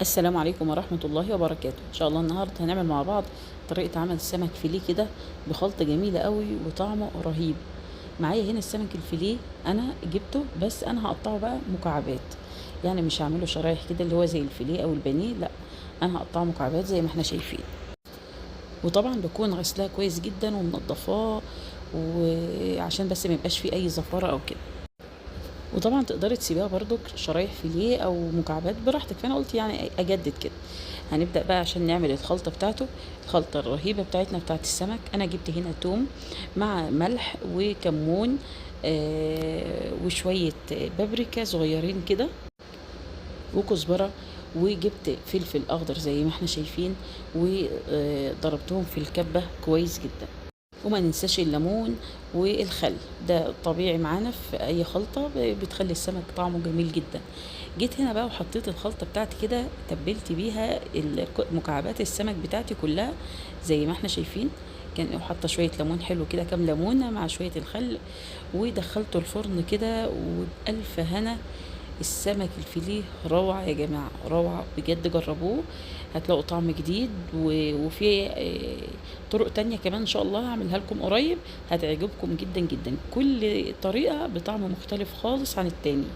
السلام عليكم ورحمة الله وبركاته. إن شاء الله النهاردة هنعمل مع بعض طريقة عمل السمك فيليه كده بخلطة جميلة قوي وطعمه رهيب. معايا هنا السمك الفيليه، أنا جبته بس أنا هقطعه بقى مكعبات، يعني مش هعمله شرايح كده اللي هو زي الفيليه أو البانيه، لا أنا هقطعه مكعبات زي ما احنا شايفين. وطبعا بكون غسلاه كويس جدا ومنضفاه، وعشان بس ما يبقاش فيه أي زفارة أو كده. وطبعا تقدري تسيبيها برضو شرايح فيليه او مكعبات براحتك، فانا قلت يعني اجدد كده. هنبدا بقى عشان نعمل الخلطه بتاعته، الخلطه الرهيبه بتاعتنا بتاعت السمك. انا جبت هنا توم مع ملح وكمون، وشويه بابريكا صغيرين كده وكزبره، وجبت فلفل اخضر زي ما احنا شايفين، وضربتهم في الكبه كويس جدا. وما ننساش الليمون والخل، ده طبيعي معانا في اي خلطة بتخلي السمك طعمه جميل جدا. جيت هنا بقى وحطيت الخلطة بتاعتي كده، تبلت بيها مكعبات السمك بتاعتي كلها زي ما احنا شايفين. كان حاطه شويه ليمون حلو كده، كام ليمونه مع شويه الخل، ودخلته الفرن كده وبألف هنا. السمك الفيليه روعة يا جماعة، روعة بجد، جربوه هتلاقوا طعم جديد. وفي طرق تانية كمان ان شاء الله هعملها لكم قريب، هتعجبكم جدا جدا، كل طريقة بطعم مختلف خالص عن التاني.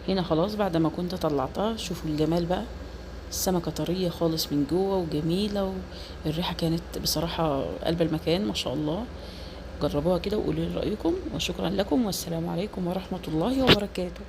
هنا خلاص بعد ما كنت طلعتها، شوفوا الجمال بقى، السمكة طرية خالص من جوه وجميلة، والريحة كانت بصراحة قلب المكان ما شاء الله. جربوها كده وقولوا لي رأيكم، وشكرا لكم، والسلام عليكم ورحمة الله وبركاته.